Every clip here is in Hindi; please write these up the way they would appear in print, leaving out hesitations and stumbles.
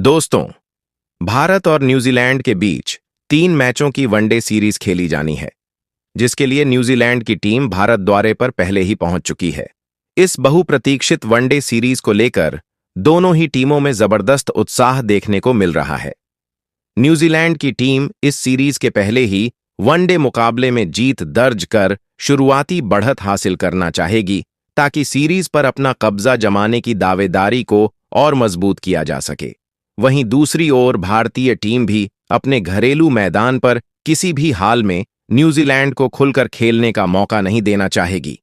दोस्तों, भारत और न्यूजीलैंड के बीच 3 मैचों की वनडे सीरीज खेली जानी है, जिसके लिए न्यूजीलैंड की टीम भारत द्वारे पर पहले ही पहुंच चुकी है। इस बहुप्रतीक्षित वनडे सीरीज को लेकर दोनों ही टीमों में जबरदस्त उत्साह देखने को मिल रहा है। न्यूजीलैंड की टीम इस सीरीज के पहले ही वनडे मुकाबले में जीत दर्ज कर शुरुआती बढ़त हासिल करना चाहेगी, ताकि सीरीज पर अपना कब्जा जमाने की दावेदारी को और मजबूत किया जा सके। वहीं दूसरी ओर भारतीय टीम भी अपने घरेलू मैदान पर किसी भी हाल में न्यूजीलैंड को खुलकर खेलने का मौका नहीं देना चाहेगी।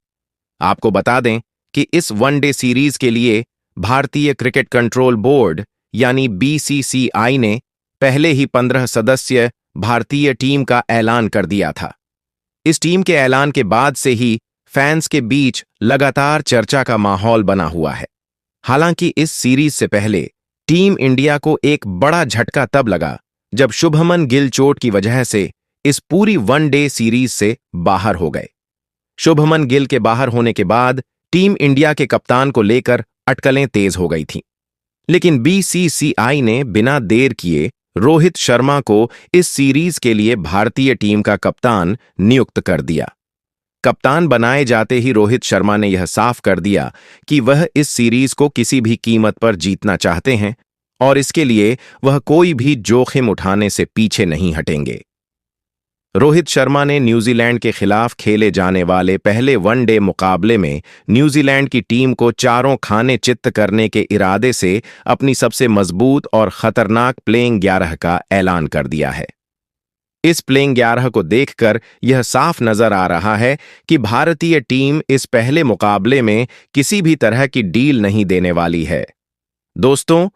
आपको बता दें कि इस वनडे सीरीज के लिए भारतीय क्रिकेट कंट्रोल बोर्ड यानी बीसीसीआई ने पहले ही 15 सदस्य भारतीय टीम का ऐलान कर दिया था। इस टीम के ऐलान के बाद से ही फैंस के बीच लगातार चर्चा का माहौल बना हुआ है। हालांकि इस सीरीज से पहले टीम इंडिया को एक बड़ा झटका तब लगा जब शुभमन गिल चोट की वजह से इस पूरी वनडे सीरीज से बाहर हो गए। शुभमन गिल के बाहर होने के बाद टीम इंडिया के कप्तान को लेकर अटकलें तेज हो गई थीं। लेकिन बीसीसीआई ने बिना देर किए रोहित शर्मा को इस सीरीज के लिए भारतीय टीम का कप्तान नियुक्त कर दिया। कप्तान बनाए जाते ही रोहित शर्मा ने यह साफ कर दिया कि वह इस सीरीज को किसी भी कीमत पर जीतना चाहते हैं और इसके लिए वह कोई भी जोखिम उठाने से पीछे नहीं हटेंगे। रोहित शर्मा ने न्यूजीलैंड के खिलाफ खेले जाने वाले पहले वनडे मुकाबले में न्यूजीलैंड की टीम को चारों खाने चित्त करने के इरादे से अपनी सबसे मजबूत और खतरनाक प्लेइंग 11 का ऐलान कर दिया है। इस प्लेइंग 11 को देखकर यह साफ नजर आ रहा है कि भारतीय टीम इस पहले मुकाबले में किसी भी तरह की डील नहीं देने वाली है। दोस्तों,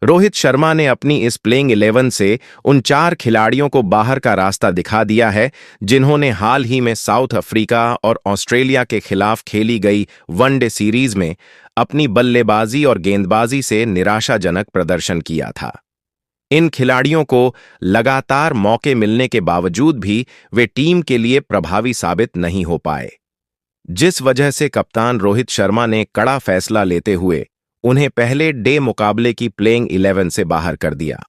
रोहित शर्मा ने अपनी इस प्लेइंग 11 से उन 4 खिलाड़ियों को बाहर का रास्ता दिखा दिया है जिन्होंने हाल ही में साउथ अफ्रीका और ऑस्ट्रेलिया के खिलाफ खेली गई वनडे सीरीज में अपनी बल्लेबाजी और गेंदबाजी से निराशाजनक प्रदर्शन किया था। इन खिलाड़ियों को लगातार मौके मिलने के बावजूद भी वे टीम के लिए प्रभावी साबित नहीं हो पाए, जिस वजह से कप्तान रोहित शर्मा ने कड़ा फैसला लेते हुए उन्हें पहले डे मुकाबले की प्लेइंग 11 से बाहर कर दिया।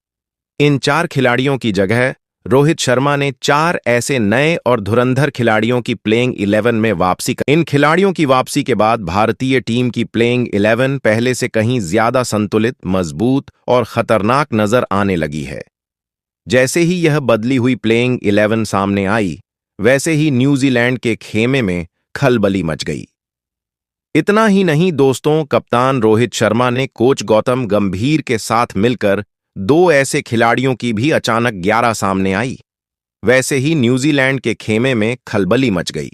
इन 4 खिलाड़ियों की जगह रोहित शर्मा ने 4 ऐसे नए और धुरंधर खिलाड़ियों की प्लेइंग 11 में वापसी कर। इन खिलाड़ियों की वापसी के बाद भारतीय टीम की प्लेइंग 11 पहले से कहीं ज्यादा संतुलित, मजबूत और खतरनाक नजर आने लगी है। जैसे ही यह बदली हुई प्लेइंग 11 सामने आई, वैसे ही न्यूजीलैंड के खेमे में खलबली मच गई। इतना ही नहीं दोस्तों, कप्तान रोहित शर्मा ने कोच गौतम गंभीर के साथ मिलकर 2 ऐसे खिलाड़ियों की भी अचानक 11 सामने आई। वैसे ही न्यूजीलैंड के खेमे में खलबली मच गई।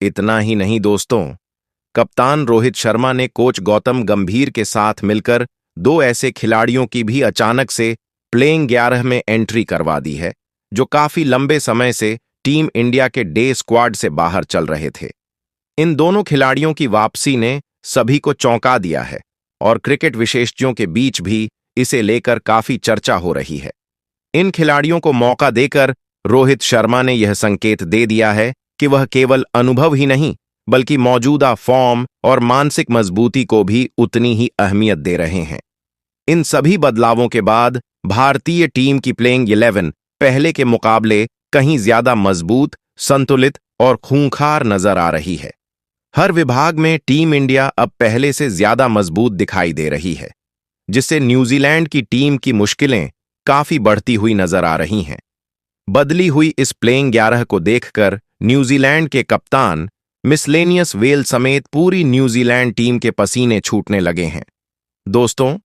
इतना ही नहीं दोस्तों, कप्तान रोहित शर्मा ने कोच गौतम गंभीर के साथ मिलकर 2 ऐसे खिलाड़ियों की भी अचानक से प्लेइंग 11 में एंट्री करवा दी है, जो काफी लंबे समय से टीम इंडिया के डे स्क्वाड से बाहर चल रहे थे। इन दोनों खिलाड़ियों की वापसी ने सभी को चौंका दिया है और क्रिकेट विशेषज्ञों के बीच भी इसे लेकर काफी चर्चा हो रही है। इन खिलाड़ियों को मौका देकर रोहित शर्मा ने यह संकेत दे दिया है कि वह केवल अनुभव ही नहीं, बल्कि मौजूदा फॉर्म और मानसिक मजबूती को भी उतनी ही अहमियत दे रहे हैं। इन सभी बदलावों के बाद भारतीय टीम की प्लेइंग 11 पहले के मुकाबले कहीं ज्यादा मजबूत, संतुलित और खूंखार नजर आ रही है। हर विभाग में टीम इंडिया अब पहले से ज्यादा मजबूत दिखाई दे रही है, जिससे न्यूजीलैंड की टीम की मुश्किलें काफी बढ़ती हुई नजर आ रही हैं। बदली हुई इस प्लेइंग 11 को देखकर न्यूजीलैंड के कप्तान मिसलेनियस वेल समेत पूरी न्यूजीलैंड टीम के पसीने छूटने लगे हैं। दोस्तों,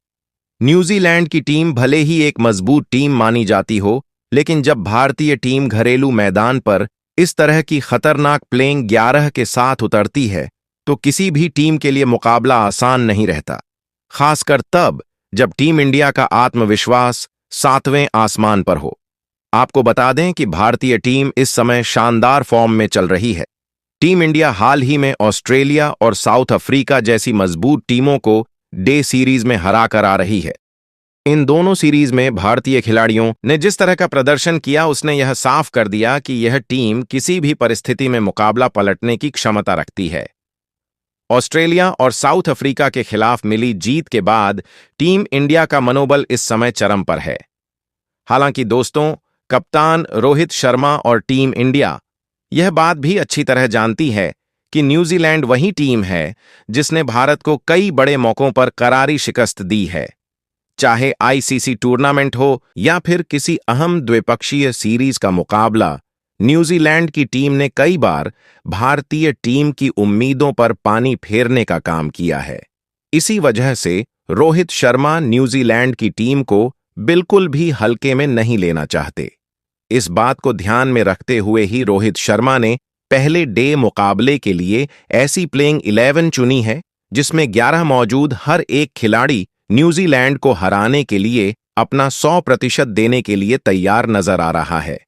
न्यूजीलैंड की टीम भले ही एक मजबूत टीम मानी जाती हो, लेकिन जब भारतीय टीम घरेलू मैदान पर इस तरह की खतरनाक प्लेइंग 11 के साथ उतरती है, तो किसी भी टीम के लिए मुकाबला आसान नहीं रहता, खासकर तब जब टीम इंडिया का आत्मविश्वास 7वें आसमान पर हो। आपको बता दें कि भारतीय टीम इस समय शानदार फॉर्म में चल रही है। टीम इंडिया हाल ही में ऑस्ट्रेलिया और साउथ अफ्रीका जैसी मजबूत टीमों को डे सीरीज में हरा कर आ रही है। इन दोनों सीरीज में भारतीय खिलाड़ियों ने जिस तरह का प्रदर्शन किया, उसने यह साफ कर दिया कि यह टीम किसी भी परिस्थिति में मुकाबला पलटने की क्षमता रखती है ऑस्ट्रेलिया और साउथ अफ्रीका के खिलाफ मिली जीत के बाद टीम इंडिया का मनोबल इस समय चरम पर है। हालांकि दोस्तों, कप्तान रोहित शर्मा और टीम इंडिया यह बात भी अच्छी तरह जानती है कि न्यूजीलैंड वही टीम है जिसने भारत को कई बड़े मौकों पर करारी शिकस्त दी है। चाहे आईसीसी टूर्नामेंट हो या फिर किसी अहम द्विपक्षीय सीरीज का मुकाबला, न्यूजीलैंड की टीम ने कई बार भारतीय टीम की उम्मीदों पर पानी फेरने का काम किया है। इसी वजह से रोहित शर्मा न्यूजीलैंड की टीम को बिल्कुल भी हल्के में नहीं लेना चाहते। इस बात को ध्यान में रखते हुए ही रोहित शर्मा ने पहले डे मुकाबले के लिए ऐसी प्लेइंग 11 चुनी है जिसमें 11 मौजूद हर एक खिलाड़ी न्यूजीलैंड को हराने के लिए अपना 100% देने के लिए तैयार नजर आ रहा है।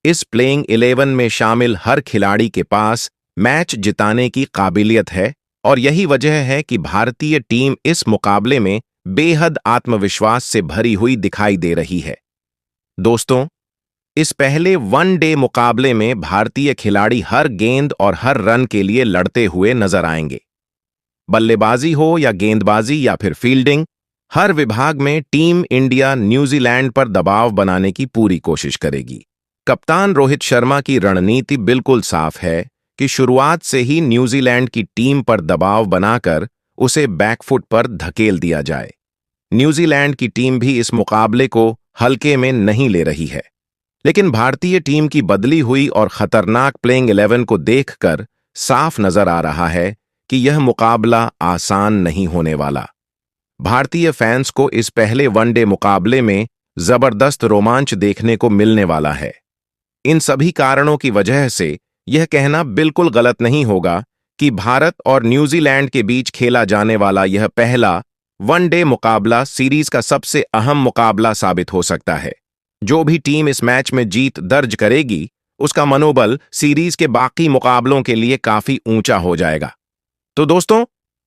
इस प्लेइंग 11 में शामिल हर खिलाड़ी के पास मैच जिताने की काबिलियत है और यही वजह है कि भारतीय टीम इस मुकाबले में बेहद आत्मविश्वास से भरी हुई दिखाई दे रही है। दोस्तों, इस पहले वनडे मुकाबले में भारतीय खिलाड़ी हर गेंद और हर रन के लिए लड़ते हुए नजर आएंगे। बल्लेबाजी हो या गेंदबाजी या फिर फील्डिंग, हर विभाग में टीम इंडिया न्यूजीलैंड पर दबाव बनाने की पूरी कोशिश करेगी। कप्तान रोहित शर्मा की रणनीति बिल्कुल साफ है कि शुरुआत से ही न्यूजीलैंड की टीम पर दबाव बनाकर उसे बैकफुट पर धकेल दिया जाए। न्यूजीलैंड की टीम भी इस मुकाबले को हल्के में नहीं ले रही है, लेकिन भारतीय टीम की बदली हुई और खतरनाक प्लेइंग 11 को देखकर साफ नजर आ रहा है कि यह मुकाबला आसान नहीं होने वाला। भारतीय फैंस को इस पहले वनडे मुकाबले में जबरदस्त रोमांच देखने को मिलने वाला है। इन सभी कारणों की वजह से यह कहना बिल्कुल गलत नहीं होगा कि भारत और न्यूजीलैंड के बीच खेला जाने वाला यह पहला वनडे मुकाबला सीरीज का सबसे अहम मुकाबला साबित हो सकता है। जो भी टीम इस मैच में जीत दर्ज करेगी, उसका मनोबल सीरीज के बाकी मुकाबलों के लिए काफी ऊंचा हो जाएगा। तो दोस्तों,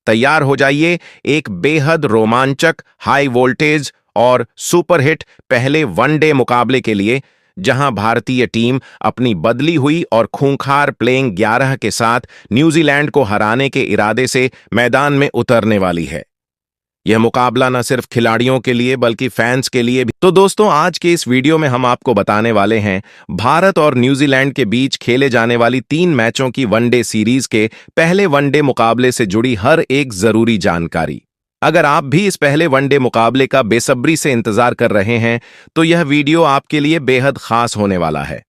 तैयार हो जाइए एक बेहद रोमांचक, हाई वोल्टेज और सुपरहिट पहले वनडे मुकाबले के लिए, जहां भारतीय टीम अपनी बदली हुई और खूंखार प्लेइंग 11 के साथ न्यूजीलैंड को हराने के इरादे से मैदान में उतरने वाली है। यह मुकाबला न सिर्फ खिलाड़ियों के लिए बल्कि फैंस के लिए भी। तो दोस्तों, आज के इस वीडियो में हम आपको बताने वाले हैं भारत और न्यूजीलैंड के बीच खेले जाने वाली 3 मैचों की वनडे सीरीज के पहले वनडे मुकाबले से जुड़ी हर एक जरूरी जानकारी। अगर आप भी इस पहले वनडे मुकाबले का बेसब्री से इंतजार कर रहे हैं तो यह वीडियो आपके लिए बेहद खास होने वाला है।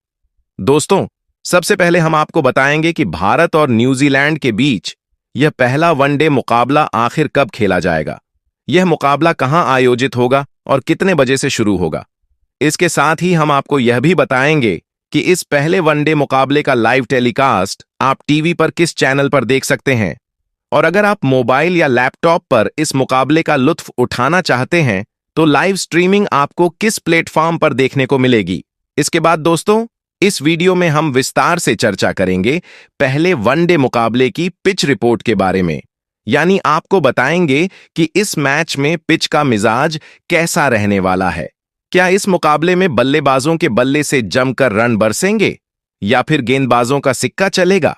दोस्तों, सबसे पहले हम आपको बताएंगे कि भारत और न्यूजीलैंड के बीच यह पहला वनडे मुकाबला आखिर कब खेला जाएगा, यह मुकाबला कहां आयोजित होगा और कितने बजे से शुरू होगा। इसके साथ ही हम आपको यह भी बताएंगे कि इस पहले वनडे मुकाबले का लाइव टेलीकास्ट आप टीवी पर किस चैनल पर देख सकते हैं, और अगर आप मोबाइल या लैपटॉप पर इस मुकाबले का लुत्फ उठाना चाहते हैं तो लाइव स्ट्रीमिंग आपको किस प्लेटफॉर्म पर देखने को मिलेगी। इसके बाद दोस्तों, इस वीडियो में हम विस्तार से चर्चा करेंगे पहले वनडे मुकाबले की पिच रिपोर्ट के बारे में, यानी आपको बताएंगे कि इस मैच में पिच का मिजाज कैसा रहने वाला है। क्या इस मुकाबले में बल्लेबाजों के बल्ले से जमकर रन बरसेंगे या फिर गेंदबाजों का सिक्का चलेगा?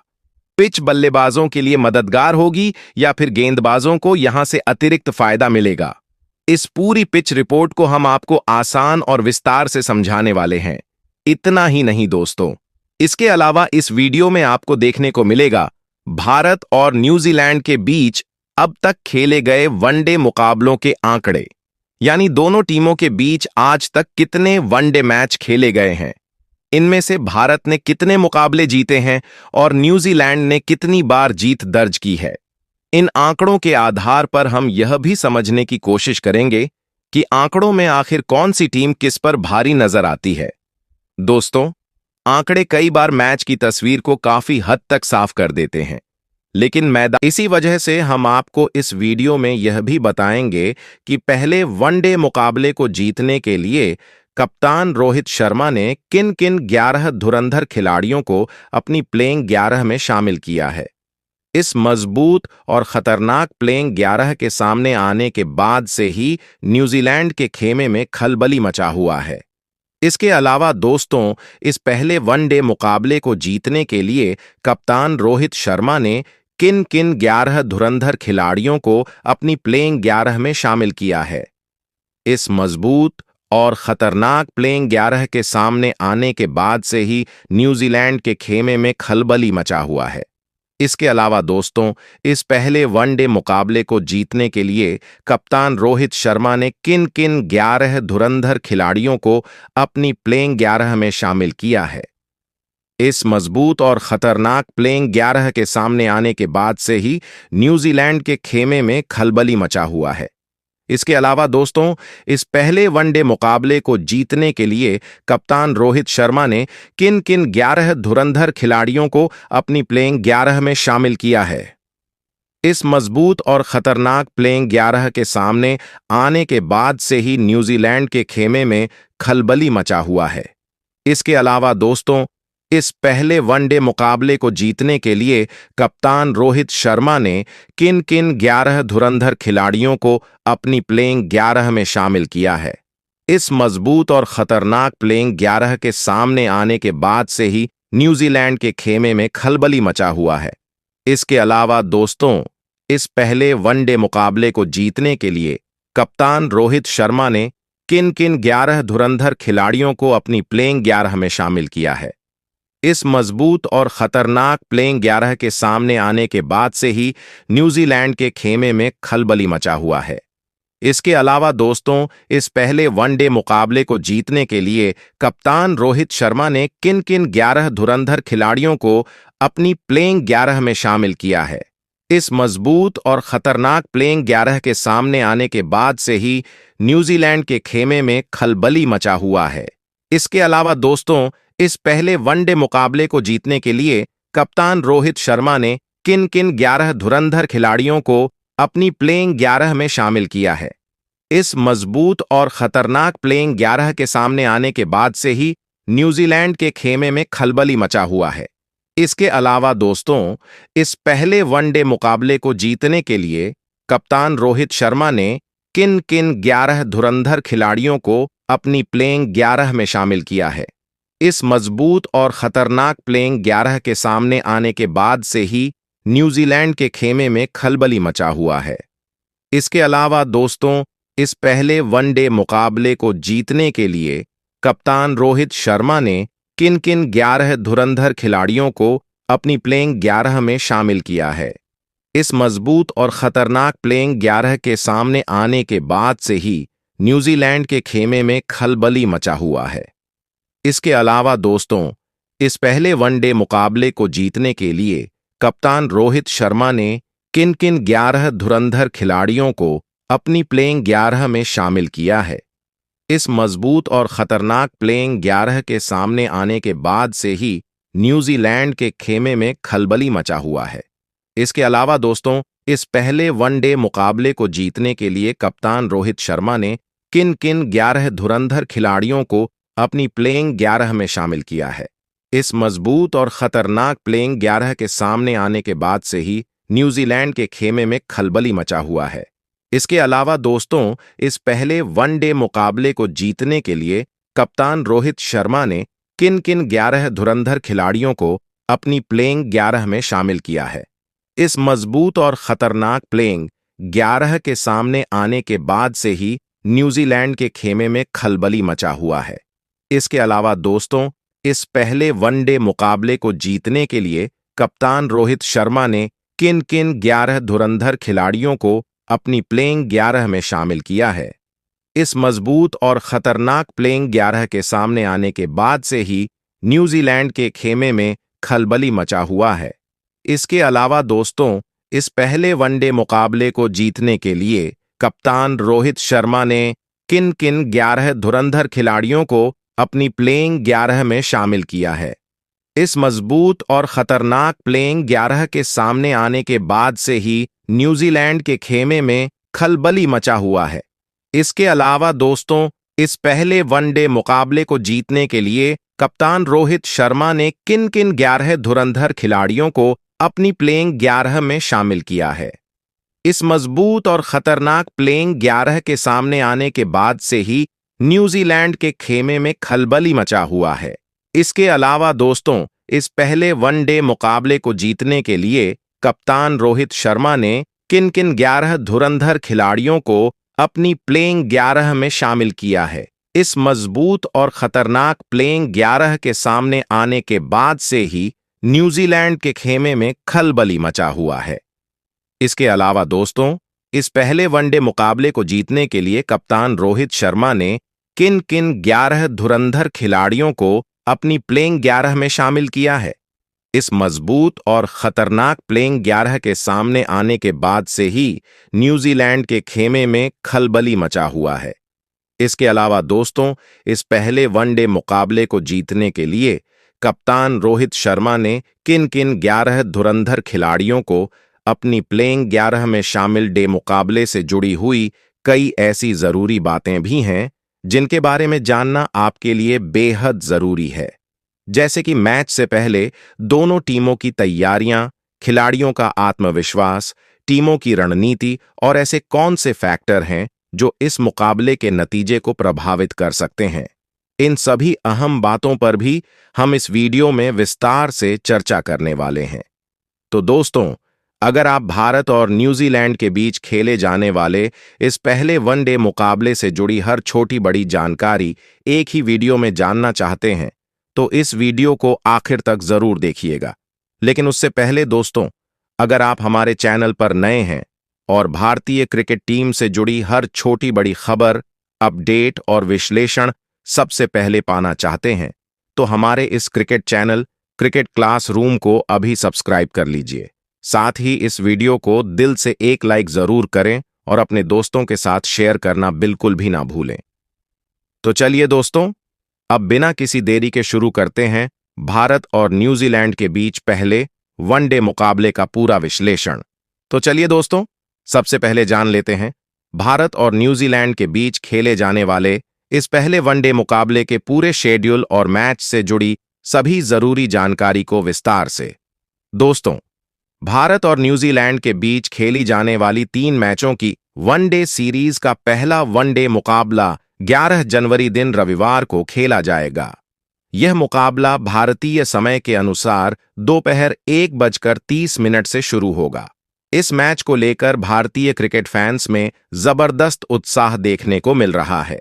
पिच बल्लेबाजों के लिए मददगार होगी या फिर गेंदबाजों को यहां से अतिरिक्त फायदा मिलेगा? इस पूरी पिच रिपोर्ट को हम आपको आसान और विस्तार से समझाने वाले हैं। इतना ही नहीं दोस्तों, इसके अलावा इस वीडियो में आपको देखने को मिलेगा भारत और न्यूजीलैंड के बीच अब तक खेले गए वनडे मुकाबलों के आंकड़े, यानी दोनों टीमों के बीच आज तक कितने वनडे मैच खेले गए हैं, इनमें से भारत ने कितने मुकाबले जीते हैं और न्यूजीलैंड ने कितनी बार जीत दर्ज की है। इन आंकड़ों के आधार पर हम यह भी समझने की कोशिश करेंगे कि आंकड़ों में आखिर कौन सी टीम किस पर भारी नजर आती है। दोस्तों, आंकड़े कई बार मैच की तस्वीर को काफी हद तक साफ कर देते हैं, लेकिन मैदान इसी वजह से हम आपको इस वीडियो में यह भी बताएंगे कि पहले वनडे मुकाबले को जीतने के लिए कप्तान रोहित शर्मा ने किन किन 11 धुरंधर खिलाड़ियों को अपनी प्लेइंग 11 में शामिल किया है। इस मजबूत और खतरनाक प्लेइंग 11 के सामने आने के बाद से ही न्यूजीलैंड के खेमे में खलबली मचा हुआ है। इसके अलावा दोस्तों, इस पहले वनडे मुकाबले को जीतने के लिए कप्तान रोहित शर्मा ने किन किन 11 धुरंधर खिलाड़ियों को अपनी प्लेइंग 11 में शामिल किया है। इस मजबूत और खतरनाक प्लेइंग 11 के सामने आने के बाद से ही न्यूजीलैंड के खेमे में खलबली मचा हुआ है। इसके अलावा दोस्तों, इस पहले वनडे मुकाबले को जीतने के लिए कप्तान रोहित शर्मा ने किन किन 11 धुरंधर खिलाड़ियों को अपनी प्लेइंग 11 में शामिल किया है। इस मजबूत और खतरनाक प्लेइंग 11 के सामने आने के बाद से ही न्यूजीलैंड के खेमे में खलबली मचा हुआ है। इसके अलावा दोस्तों, इस पहले वनडे मुकाबले को जीतने के लिए कप्तान रोहित शर्मा ने किन किन 11 धुरंधर खिलाड़ियों को अपनी प्लेइंग 11 में शामिल किया है। इस मजबूत और खतरनाक प्लेइंग 11 के सामने आने के बाद से ही न्यूजीलैंड के खेमे में खलबली मचा हुआ है। इसके अलावा दोस्तों, इस पहले वनडे मुकाबले को जीतने के लिए कप्तान रोहित शर्मा ने किन किन 11 धुरंधर खिलाड़ियों को अपनी प्लेइंग 11 में शामिल किया है। इस मजबूत और खतरनाक प्लेइंग 11 के सामने आने के बाद से ही न्यूजीलैंड के खेमे में खलबली मचा हुआ है। इसके अलावा दोस्तों, इस पहले वनडे मुकाबले को जीतने के लिए कप्तान रोहित शर्मा ने किन किन 11 धुरंधर खिलाड़ियों को अपनी प्लेइंग 11 में शामिल किया है। इस मजबूत और खतरनाक प्लेइंग 11 के सामने आने के बाद से ही न्यूजीलैंड के खेमे में खलबली मचा हुआ है। इसके अलावा दोस्तों, इस पहले वनडे मुकाबले को जीतने के लिए कप्तान रोहित शर्मा ने किन किन 11 धुरंधर खिलाड़ियों को अपनी प्लेइंग 11 में शामिल किया है। इस मजबूत और खतरनाक प्लेइंग 11 के सामने आने के बाद से ही न्यूजीलैंड के खेमे में खलबली मचा हुआ है। इसके अलावा दोस्तों, इस पहले वनडे मुकाबले को जीतने के लिए कप्तान रोहित शर्मा ने किन किन 11 धुरंधर खिलाड़ियों को अपनी प्लेइंग 11 में शामिल किया है। इस मजबूत और खतरनाक प्लेइंग 11 के सामने आने के बाद से ही न्यूजीलैंड के खेमे में खलबली मचा हुआ है। इसके अलावा दोस्तों, इस पहले वनडे मुकाबले को जीतने के लिए कप्तान रोहित शर्मा ने किन किन 11 धुरंधर खिलाड़ियों को अपनी प्लेइंग 11 में शामिल किया है। इस मजबूत और खतरनाक प्लेइंग 11 के सामने आने के बाद से ही न्यूजीलैंड के खेमे में खलबली मचा हुआ है। इसके अलावा दोस्तों, इस पहले वनडे मुकाबले को जीतने के लिए कप्तान रोहित शर्मा ने किन किन 11 धुरंधर खिलाड़ियों को अपनी प्लेइंग 11 में शामिल किया है। इस मजबूत और खतरनाक प्लेइंग 11 के सामने आने के बाद से ही न्यूजीलैंड के खेमे में खलबली मचा हुआ है। इसके अलावा दोस्तों, इस पहले वनडे मुकाबले को जीतने के लिए कप्तान रोहित शर्मा ने किन किन 11 धुरंधर खिलाड़ियों को अपनी प्लेइंग 11 में शामिल किया है। इस मजबूत और खतरनाक प्लेइंग 11 के सामने आने के बाद से ही न्यूजीलैंड के खेमे में खलबली मचा हुआ है। इसके अलावा दोस्तों, इस पहले वनडे मुकाबले को जीतने के लिए कप्तान रोहित शर्मा ने किन किन 11 धुरंधर खिलाड़ियों को अपनी प्लेइंग 11 में शामिल किया है। इस मजबूत और खतरनाक प्लेइंग 11 के सामने आने के बाद से ही न्यूजीलैंड के खेमे में खलबली मचा हुआ है। इसके अलावा दोस्तों, इस पहले वनडे मुकाबले को जीतने के लिए कप्तान रोहित शर्मा ने किन किन 11 धुरंधर खिलाड़ियों को अपनी प्लेइंग 11 में शामिल किया है। इस मजबूत और खतरनाक प्लेइंग 11 के सामने आने के बाद से ही न्यूजीलैंड के खेमे में खलबली मचा हुआ है। इसके अलावा दोस्तों, इस पहले वनडे मुकाबले को जीतने के लिए कप्तान रोहित शर्मा ने किन किन 11 धुरंधर खिलाड़ियों को अपनी प्लेइंग 11 में शामिल किया है। इस मजबूत और खतरनाक प्लेइंग 11 के सामने आने के बाद से ही न्यूजीलैंड के खेमे में खलबली मचा हुआ है। इसके अलावा दोस्तों, इस पहले वनडे मुकाबले को जीतने के लिए कप्तान रोहित शर्मा ने किन किन 11 धुरंधर खिलाड़ियों को अपनी प्लेइंग 11 में शामिल किया है। इस मजबूत और खतरनाक प्लेइंग 11 के सामने आने के बाद से ही न्यूजीलैंड के खेमे में खलबली मचा हुआ है। इसके अलावा दोस्तों, इस पहले वनडे मुकाबले को जीतने के लिए कप्तान रोहित शर्मा ने किन किन 11 धुरंधर खिलाड़ियों को अपनी प्लेइंग 11 में शामिल किया है। इस मजबूत और खतरनाक प्लेइंग 11 के सामने आने के बाद से ही न्यूजीलैंड के खेमे में खलबली मचा हुआ है। इसके अलावा दोस्तों, इस पहले वनडे मुकाबले को जीतने के लिए कप्तान रोहित शर्मा ने किन किन 11 धुरंधर खिलाड़ियों को अपनी प्लेइंग 11 में शामिल किया है। इस मजबूत और खतरनाक प्लेइंग 11 के सामने आने के बाद से ही न्यूजीलैंड के खेमे में खलबली मचा हुआ है। इसके अलावा दोस्तों, इस पहले वनडे मुकाबले को जीतने के लिए कप्तान रोहित शर्मा ने किन किन 11 धुरंधर खिलाड़ियों को अपनी प्लेइंग 11 में शामिल किया है। इस मजबूत और खतरनाक प्लेइंग 11 के सामने आने के बाद से ही न्यूजीलैंड के खेमे में खलबली मचा हुआ है। इसके अलावा दोस्तों, इस पहले वनडे मुकाबले को जीतने के लिए कप्तान रोहित शर्मा ने किन किन 11 धुरंधर खिलाड़ियों को अपनी प्लेइंग 11 में शामिल डे मुकाबले से जुड़ी हुई कई ऐसी जरूरी बातें भी हैं जिनके बारे में जानना आपके लिए बेहद जरूरी है। जैसे कि मैच से पहले दोनों टीमों की तैयारियां, खिलाड़ियों का आत्मविश्वास, टीमों की रणनीति और ऐसे कौन से फैक्टर हैं जो इस मुकाबले के नतीजे को प्रभावित कर सकते हैं। इन सभी अहम बातों पर भी हम इस वीडियो में विस्तार से चर्चा करने वाले हैं। तो दोस्तों, अगर आप भारत और न्यूजीलैंड के बीच खेले जाने वाले इस पहले वनडे मुकाबले से जुड़ी हर छोटी बड़ी जानकारी एक ही वीडियो में जानना चाहते हैं तो इस वीडियो को आखिर तक जरूर देखिएगा। लेकिन उससे पहले दोस्तों, अगर आप हमारे चैनल पर नए हैं और भारतीय क्रिकेट टीम से जुड़ी हर छोटी बड़ी खबर, अपडेट और विश्लेषण सबसे पहले पाना चाहते हैं तो हमारे इस क्रिकेट चैनल क्रिकेट क्लासरूम को अभी सब्सक्राइब कर लीजिए। साथ ही इस वीडियो को दिल से एक लाइक जरूर करें और अपने दोस्तों के साथ शेयर करना बिल्कुल भी ना भूलें। तो चलिए दोस्तों, अब बिना किसी देरी के शुरू करते हैं भारत और न्यूजीलैंड के बीच पहले वनडे मुकाबले का पूरा विश्लेषण। तो चलिए दोस्तों, सबसे पहले जान लेते हैं भारत और न्यूजीलैंड के बीच खेले जाने वाले इस पहले वनडे मुकाबले के पूरे शेड्यूल और मैच से जुड़ी सभी जरूरी जानकारी को विस्तार से। दोस्तों, भारत और न्यूजीलैंड के बीच खेली जाने वाली 3 मैचों की वनडे सीरीज का पहला वनडे मुकाबला 11 जनवरी दिन रविवार को खेला जाएगा। यह मुकाबला भारतीय समय के अनुसार दोपहर 1:30 से शुरू होगा। इस मैच को लेकर भारतीय क्रिकेट फैंस में जबरदस्त उत्साह देखने को मिल रहा है,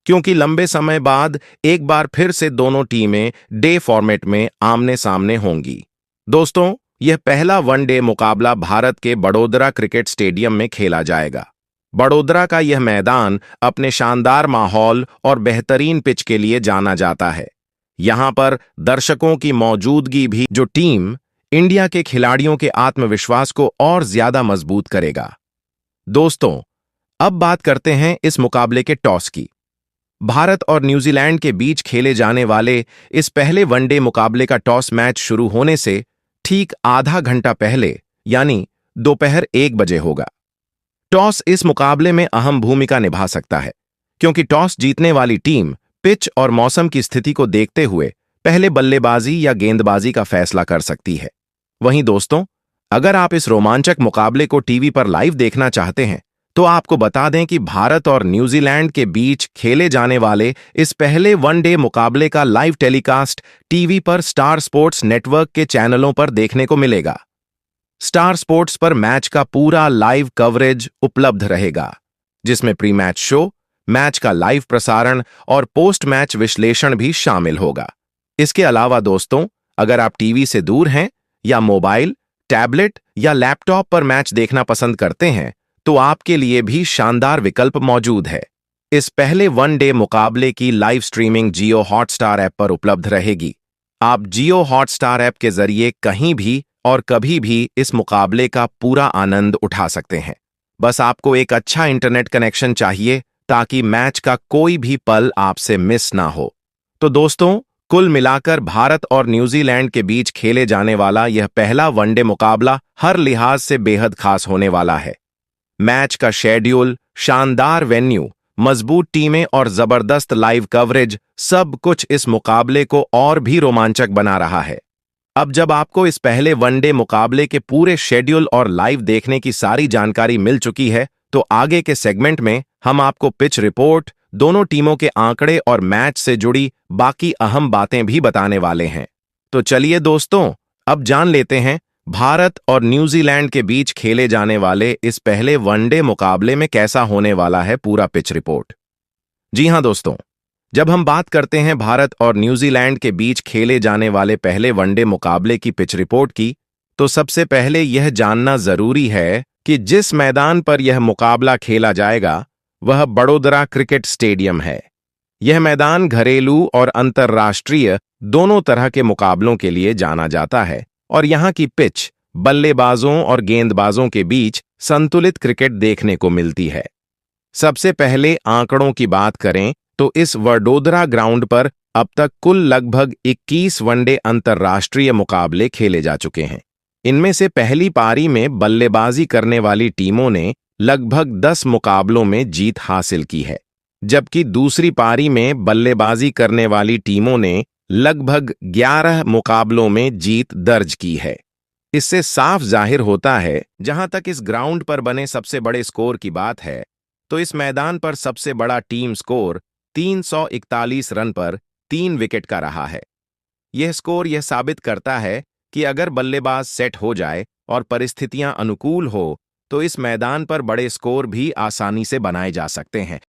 क्योंकि लंबे समय बाद एक बार फिर से दोनों टीमें डे फॉर्मेट में आमने सामने होंगी। दोस्तों, यह पहला वनडे मुकाबला भारत के बड़ोदरा क्रिकेट स्टेडियम में खेला जाएगा। बड़ोदरा का यह मैदान अपने शानदार माहौल और बेहतरीन पिच के लिए जाना जाता है। यहां पर दर्शकों की मौजूदगी भी जो टीम इंडिया के खिलाड़ियों के आत्मविश्वास को और ज्यादा मजबूत करेगा। दोस्तों, अब बात करते हैं इस मुकाबले के टॉस की। भारत और न्यूजीलैंड के बीच खेले जाने वाले इस पहले वनडे मुकाबले का टॉस मैच शुरू होने से ठीक आधा घंटा पहले यानी दोपहर 1 बजे होगा। टॉस इस मुकाबले में अहम भूमिका निभा सकता है, क्योंकि टॉस जीतने वाली टीम पिच और मौसम की स्थिति को देखते हुए पहले बल्लेबाजी या गेंदबाजी का फैसला कर सकती है। वहीं दोस्तों, अगर आप इस रोमांचक मुकाबले को टीवी पर लाइव देखना चाहते हैं तो आपको बता दें कि भारत और न्यूजीलैंड के बीच खेले जाने वाले इस पहले वनडे मुकाबले का लाइव टेलीकास्ट टीवी पर स्टार स्पोर्ट्स नेटवर्क के चैनलों पर देखने को मिलेगा। स्टार स्पोर्ट्स पर मैच का पूरा लाइव कवरेज उपलब्ध रहेगा, जिसमें प्री मैच शो, मैच का लाइव प्रसारण और पोस्ट मैच विश्लेषण भी शामिल होगा। इसके अलावा दोस्तों, अगर आप टीवी से दूर हैं या मोबाइल, टैबलेट या लैपटॉप पर मैच देखना पसंद करते हैं तो आपके लिए भी शानदार विकल्प मौजूद है। इस पहले वनडे मुकाबले की लाइव स्ट्रीमिंग जियो हॉटस्टार ऐप पर उपलब्ध रहेगी। आप जियो हॉटस्टार ऐप के जरिए कहीं भी और कभी भी इस मुकाबले का पूरा आनंद उठा सकते हैं। बस आपको एक अच्छा इंटरनेट कनेक्शन चाहिए ताकि मैच का कोई भी पल आपसे मिस ना हो। तो दोस्तों, कुल मिलाकर भारत और न्यूजीलैंड के बीच खेले जाने वाला यह पहला वनडे मुकाबला हर लिहाज से बेहद खास होने वाला है। मैच का शेड्यूल, शानदार वेन्यू, मजबूत टीमें और जबरदस्त लाइव कवरेज सब कुछ इस मुकाबले को और भी रोमांचक बना रहा है। अब जब आपको इस पहले वनडे मुकाबले के पूरे शेड्यूल और लाइव देखने की सारी जानकारी मिल चुकी है तो आगे के सेगमेंट में हम आपको पिच रिपोर्ट, दोनों टीमों के आंकड़े और मैच से जुड़ी बाकी अहम बातें भी बताने वाले हैं। तो चलिए दोस्तों, अब जान लेते हैं भारत और न्यूजीलैंड के बीच खेले जाने वाले इस पहले वनडे मुकाबले में कैसा होने वाला है पूरा पिच रिपोर्ट। जी हां दोस्तों, जब हम बात करते हैं भारत और न्यूजीलैंड के बीच खेले जाने वाले पहले वनडे मुकाबले की पिच रिपोर्ट की, तो सबसे पहले यह जानना जरूरी है कि जिस मैदान पर यह मुकाबला खेला जाएगा वह बड़ोदरा क्रिकेट स्टेडियम है। यह मैदान घरेलू और अंतर्राष्ट्रीय दोनों तरह के मुकाबलों के लिए जाना जाता है और यहाँ की पिच बल्लेबाजों और गेंदबाजों के बीच संतुलित क्रिकेट देखने को मिलती है। सबसे पहले आंकड़ों की बात करें तो इस वडोदरा ग्राउंड पर अब तक कुल लगभग 21 वनडे अंतर्राष्ट्रीय मुकाबले खेले जा चुके हैं। इनमें से पहली पारी में बल्लेबाजी करने वाली टीमों ने लगभग 10 मुकाबलों में जीत हासिल की है, जबकि दूसरी पारी में बल्लेबाजी करने वाली टीमों ने लगभग 11 मुकाबलों में जीत दर्ज की है। इससे साफ जाहिर होता है, जहां तक इस ग्राउंड पर बने सबसे बड़े स्कोर की बात है, तो इस मैदान पर सबसे बड़ा टीम स्कोर 341 रन पर 3 विकेट का रहा है। यह स्कोर यह साबित करता है कि अगर बल्लेबाज सेट हो जाए और परिस्थितियां अनुकूल हो तो इस मैदान पर बड़े स्कोर भी आसानी से बनाए जा सकते हैं।